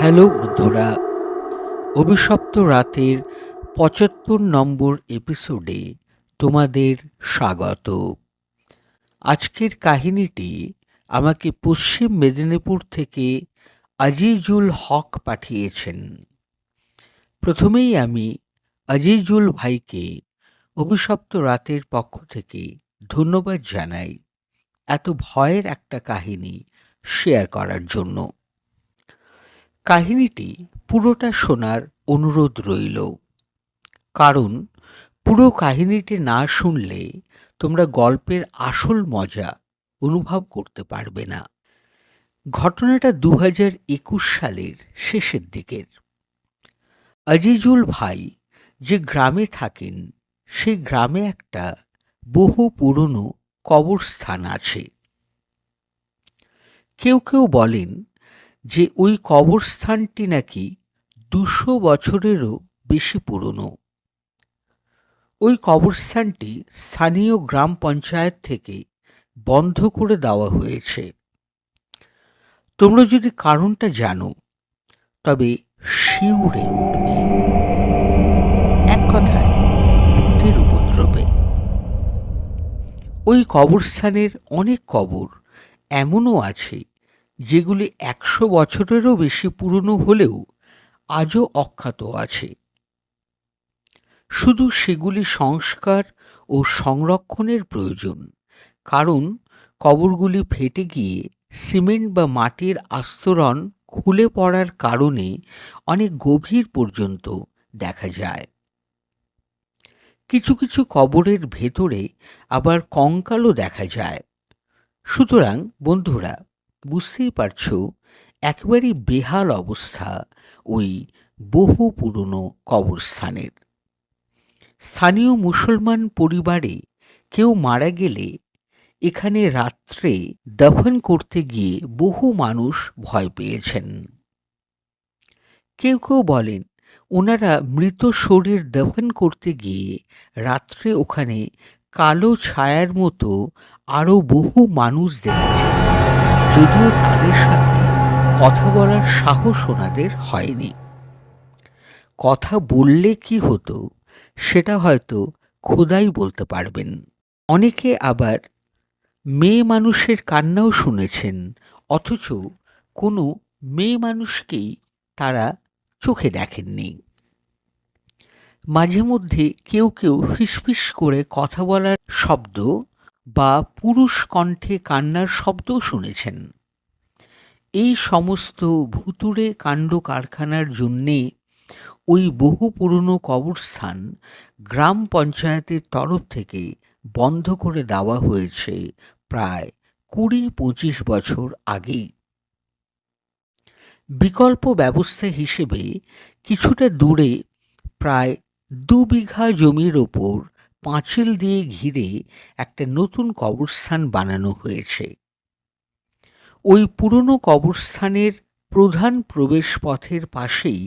Hello বন্ধুরা, অভিশপ্ত রাতের ৭৫ নম্বর এপিসোডে তোমাদের স্বাগত। আজকের কাহিনীটি আমাকে পশ্চিম মেদিনীপুর থেকে আজিজুল হক পাঠিয়েছেন। প্রথমেই আমি আজিজুল ভাইকে অভিশপ্ত রাতের পক্ষ থেকে ধন্যবাদ জানাই এত ভয়ের একটা কাহিনী শেয়ার করার জন্য। কাহিনীটি পুরোটা শোনার অনুরোধ রইল, কারণ পুরো কাহিনীটি না শুনলে তোমরা গল্পের আসল মজা অনুভব করতে পারবে না। ঘটনাটা ২০২১ সালের শেষের দিকের। আজিজুল ভাই যে গ্রামে থাকেন সেই গ্রামে একটা বহু পুরনো কবরস্থান আছে। কেউ কেউ বলেন যে ওই কবরস্থানটি নাকি ২০০ বছরেরও বেশি পুরনো। ওই কবরস্থানটি স্থানীয় গ্রাম পঞ্চায়েত থেকে বন্ধ করে দেওয়া হয়েছে। তোমরা যদি কারণটা জানো তবে শিউরে উঠবে। এক কথায় ভূতের উপদ্রবে। ওই কবরস্থানের অনেক কবর এমনও আছে যেগুলি ১০০ বছরেরও বেশি পুরনো হলেও আজও অখ্যাত আছে। শুধু সেগুলি সংস্কার ও সংরক্ষণের প্রয়োজন, কারণ কবরগুলি ফেটে গিয়ে সিমেন্ট বা মাটির আস্তরণ খুলে পড়ার কারণে অনেক গভীর পর্যন্ত দেখা যায়। কিছু কিছু কবরের ভেতরে আবার কঙ্কালও দেখা যায়। সুতরাং বন্ধুরা, বুঝতেই পারছো একেবারেই বেহাল অবস্থা ওই বহু পুরনো কবরস্থানের। স্থানীয় মুসলমান পরিবারে কেউ মারা গেলে এখানে রাত্রে দাফন করতে গিয়ে বহু মানুষ ভয় পেয়েছেন। কেউ কেউ বলেন ওনারা মৃত শরীর দাফন করতে গিয়ে রাত্রে ওখানে কালো ছায়ার মতো আরও বহু মানুষ দেখেছেন, যদিও তাদের সাথে কথা বলার সাহস ওনাদের হয়নি। কথা বললে কি হতো সেটা হয়তো খোদাই বলতে পারবেন। অনেকে আবার মেয়ে মানুষের কান্নাও শুনেছেন, অথচ কোনো মেয়ে মানুষকেই তারা চোখে দেখেননি। মাঝে মধ্যে কেউ কেউ ফিসফিস করে কথা বলার শব্দ বা পুরুষ কণ্ঠে কান্নার শব্দও শুনেছেন। এই সমস্ত ভুতুড়ে কাণ্ড কারখানার জন্যে ওই বহু পুরনো কবরস্থান গ্রাম পঞ্চায়েতের তরফ থেকে বন্ধ করে দেওয়া হয়েছে প্রায় ২০-২৫ বছর আগেই। বিকল্প ব্যবস্থা হিসেবে কিছুটা দূরে প্রায় ২ বিঘা জমির ওপর পাঁচিল দিয়ে ঘিরে একটা নতুন কবরস্থান বানানো হয়েছে। ওই পুরনো কবরস্থানের প্রধান প্রবেশ পথের পাশেই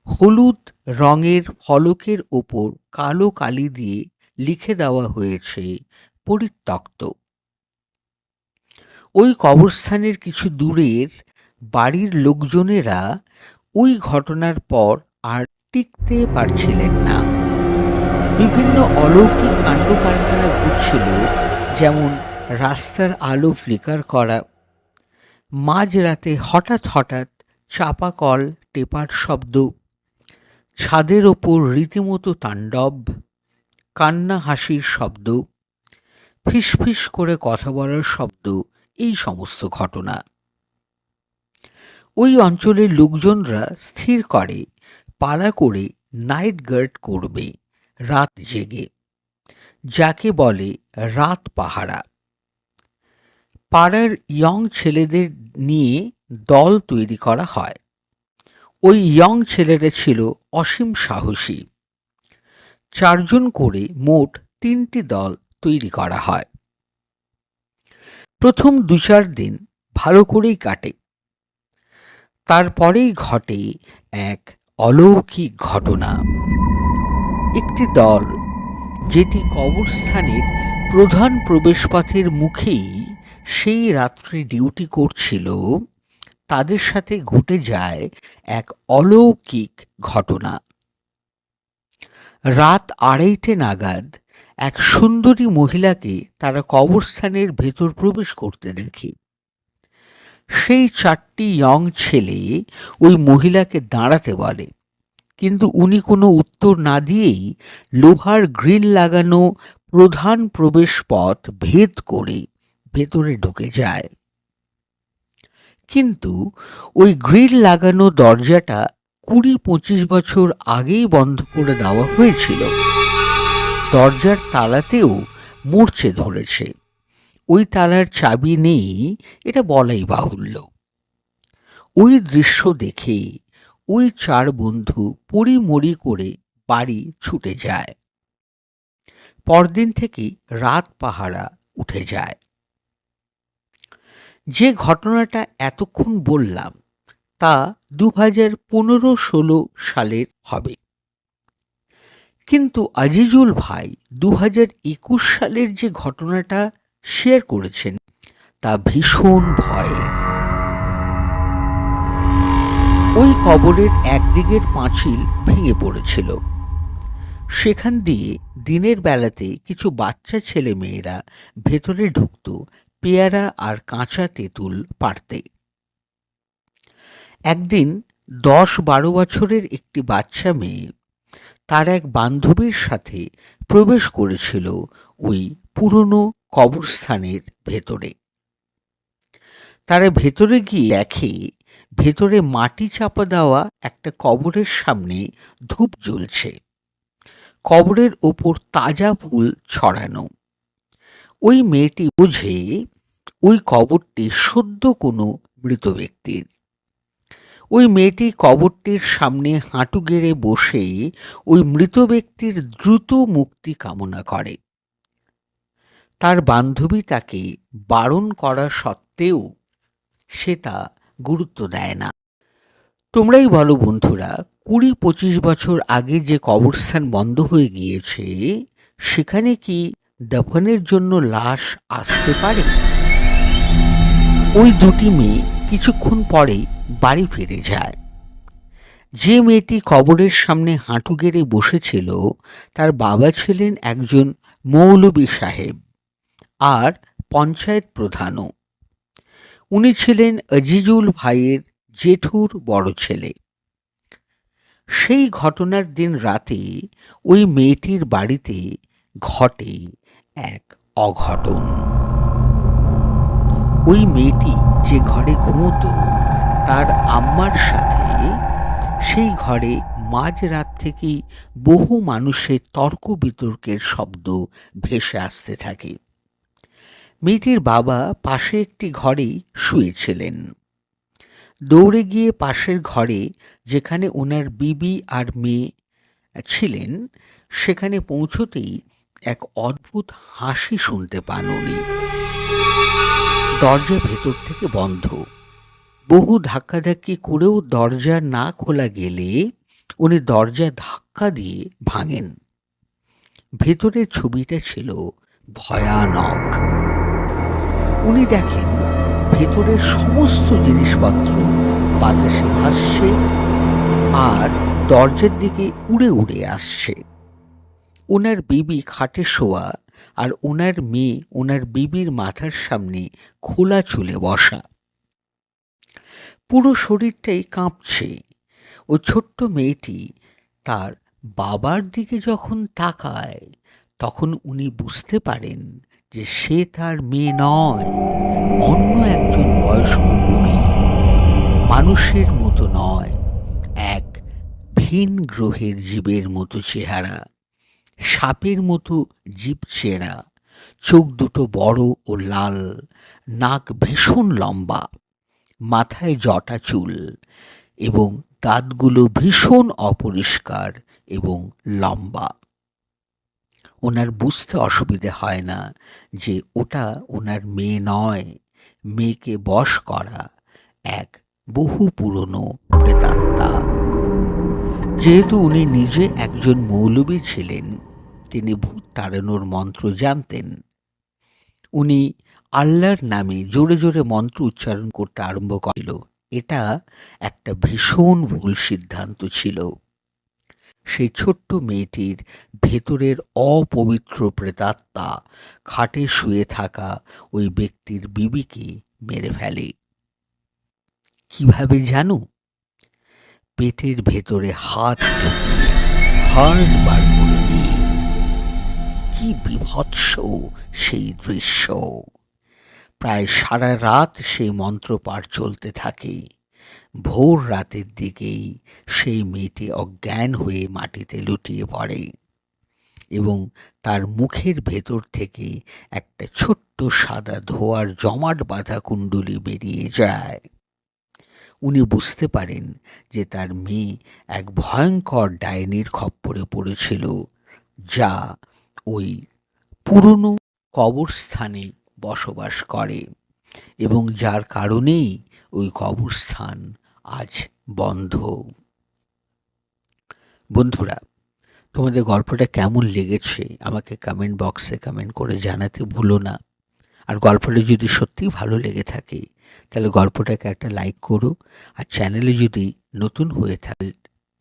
হলুদ রঙের ফলকের ওপর কালো কালি দিয়ে লিখে দেওয়া হয়েছে পরিত্যক্ত। ওই কবরস্থানের কিছু দূরের বাড়ির লোকজনেরা ওই ঘটনার পর আর টিকতে পারছিলেন না। বিভিন্ন অলৌকিক কাণ্ড কারখানা ঘুরছিল, যেমন রাস্তার আলো ফ্লিকার করা, মাঝরাতে হঠাৎ হঠাৎ চাপা কল টেপার শব্দ, ছাদের ওপর রীতিমতো তাণ্ডব, কান্না হাসির শব্দ, ফিসফিস করে কথা বলার শব্দ, এই সমস্ত ঘটনা। ওই অঞ্চলের লোকজনরা স্থির করে পালা করে নাইট গার্ড করবে রাত জেগে, যাকে বলে রাত পাহারা। পাড়ার ইয়ং ছেলেদের নিয়ে দল তৈরি করা হয়। ওই ইয়ং ছেলেরা ছিল অসীম সাহসী। ৪ জন করে মোট ৩টি দল তৈরি করা হয়। প্রথম ২-৪ দিন ভালো করেই কাটে। তারপরেই ঘটে এক অলৌকিক ঘটনা। একটি দল, যেটি কবরস্থানের প্রধান প্রবেশপথের মুখেই সেই রাত্রে ডিউটি করছিল, তাদের সাথে ঘটে যায় এক অলৌকিক ঘটনা। রাত 2:30 নাগাদ এক সুন্দরী মহিলাকে তারা কবরস্থানের ভেতর প্রবেশ করতে দেখে। সেই 4টি ইয়ং ছেলে ওই মহিলাকে দাঁড়াতে বলে, কিন্তু উনি কোনো উত্তর না দিয়েই লোহার গ্রিল লাগানো প্রধান প্রবেশ পথ ভেদ করে ভেতরে ঢুকে যায়। কিন্তু ওই গ্রিল লাগানো দরজাটা 20-25 বছর আগেই বন্ধ করে দেওয়া হয়েছিল। দরজার তালাতেও মূর্ছে ধরেছে। ওই তালার চাবি নেই, এটা বলাই বাহুল্য। ওই দৃশ্য দেখে ওই 4 বন্ধু পড়িমড়ি করে বাড়ি ছুটে যায়। পরদিন থেকে রাত পাহারা উঠে যায়। যে ঘটনাটা এতক্ষণ বললাম তা 2015-16 সালের হবে, কিন্তু আজিজুল ভাই 2021 সালের যে ঘটনাটা শেয়ার করেছেন তা ভীষণ ভয়ের। ওই কবরের একদিকের পাঁচিল ভেঙে পড়েছিল। সেখান দিয়ে দিনের বেলাতে কিছু বাচ্চা ছেলে মেয়েরা ভেতরে ঢুকত পেয়ারা আর কাঁচা তেঁতুল পাড়তে। একদিন 10-12 বছরের একটি বাচ্চা মেয়ে তার এক বান্ধবীর সাথে প্রবেশ করেছিল ওই পুরনো কবরস্থানের ভেতরে। তারা ভেতরে গিয়ে দেখে ভেতরে মাটি চাপা দেওয়া একটা কবরের সামনে ধূপ জ্বলছে, কবরের ওপর তাজা ফুল ছড়ানো। ওই মেয়েটি বুঝে ওই কবরটি সদ্য কোনো মৃত ব্যক্তির। ওই মেয়েটি কবরটির সামনে হাঁটু গেড়ে বসে ওই মৃত ব্যক্তির দ্রুত মুক্তি কামনা করে। তার বান্ধবী তাকে বারণ করা সত্ত্বেও সে তা গুরুত্ব দেয় না। তোমরাই বলো বন্ধুরা, 20-25 বছর আগে যে কবরস্থান বন্ধ হয়ে গিয়েছে সেখানে কি দাফনের জন্য লাশ আসতে পারে? ওই দুটি মেয়ে কিছুক্ষণ পরেই বাড়ি ফিরে যায়। যে মেয়েটি কবরের সামনে হাঁটু গেড়ে বসেছিল তার বাবা ছিলেন একজন মৌলবী সাহেব আর পঞ্চায়েত প্রধানও। উনি ছিলেন আজিজুল ভাইয়ের জেঠুর বড় ছেলে। সেই ঘটনার দিন রাতে ওই মেয়েটির বাড়িতে ঘটে এক অঘটন। ওই মেয়েটি যে ঘরে ঘুমোতো তার আম্মার সাথে সেই ঘরে মাঝরাত থেকেই বহু মানুষের তর্ক বিতর্কের শব্দ ভেসে আসতে থাকে। মেয়েটির বাবা পাশে একটি ঘরেই শুয়েছিলেন। দৌড়ে গিয়ে পাশের ঘরে যেখানে ওনার বিবি আর মেয়ে ছিলেন সেখানে পৌঁছতেই এক অদ্ভুত হাসি শুনতে পান উনি। দরজা ভেতর থেকে বন্ধ। বহু ধাক্কাধাক্কি করেও দরজা না খোলা গেলে উনি দরজা ধাক্কা দিয়ে ভাঙেন। ভেতরের ছবিটা ছিল ভয়ানক। উনি দেখেন ভেতরের সমস্ত জিনিসপত্র বাতাসে ভাসছে আর দরজার দিকে উড়ে উড়ে আসছে। ওনার বিবি খাটে শোয়া আর ওনার মেয়ে ওনার বিবির মাথার সামনে খোলা চুলে বসা। পুরো শরীরটাই কাঁপছে। ও ছোট্ট মেয়েটি তার বাবার দিকে যখন তাকায় তখন উনি বুঝতে পারেন যে সে তার মেয়ে নয়, অন্য একজন বয়স্ক বুড়ি। মানুষের মতো নয়, এক ভিন গ্রহের জীবের মতো চেহারা, সাপের মতো জিভ চেরা, চোখ দুটো বড় ও লাল, নাক ভীষণ লম্বা, মাথায় জটা চুল এবং দাঁতগুলো ভীষণ অপরিষ্কার এবং লম্বা। ওনার বুঝতে অসুবিধে হয় না যে ওটা ওনার মেয়ে নয়, মেয়েকে বশ করা এক বহু পুরনো প্রেতাত্মা। যেহেতু উনি নিজে একজন মৌলবী ছিলেন, তিনি ভূত তাড়ানোর মন্ত্র জানতেন। উনি আল্লাহর নামে জোরে জোরে মন্ত্র উচ্চারণ করতে আরম্ভ করল। এটা একটা ভীষণ ভুল সিদ্ধান্ত ছিল। সেই ছোট্ট মেয়েটির ভেতরের অপবিত্র প্রেতাত্মা খাটে শুয়ে থাকা ওই ব্যক্তির বিবিকে মেরে ফেলে। কিভাবে জানো? পেটের ভেতরে হাত ঢুকিয়ে হার্ট বার করে নিয়ে। কি বিভৎস সেই দৃশ্য! প্রায় সারা রাত সেই মন্ত্রপাঠ চলতে থাকে। ভোর রাতের দিকেই সেই মেয়েটি অজ্ঞান হয়ে মাটিতে লুটিয়ে পড়ে এবং তার মুখের ভেতর থেকে একটা ছোট্ট সাদা ধোঁয়ার জমাট বাঁধা কুণ্ডলী বেরিয়ে যায়। উনি বুঝতে পারেন যে তার মেয়ে এক ভয়ঙ্কর ডাইনির খপ্পরে পড়েছিল, যা ওই পুরনো কবরস্থানে বসবাস করে এবং যার কারণেই ওই কবরস্থান আজ বন্ধ। বন্ধুরা, তোমাদের গল্পটা কেমন লেগেছে আমাকে কমেন্ট বক্সে কমেন্ট করে জানাতে ভুলো না। আর গল্পটা যদি সত্যিই ভালো লেগে থাকে তাহলে গল্পটাকে একটা লাইক করো। আর চ্যানেলে যদি নতুন হয়ে থাকে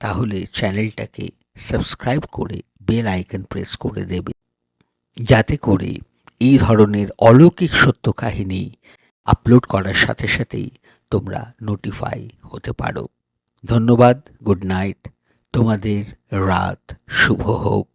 তাহলে চ্যানেলটাকে সাবস্ক্রাইব করে বেল আইকন প্রেস করে দেবে, যাতে করে এই ধরনের অলৌকিক সত্য কাহিনী আপলোড করার সাথে সাথেই তোমরা নোটিফাই হতে পারো। ধন্যবাদ। Good night. তোমাদের রাত শুভ হোক।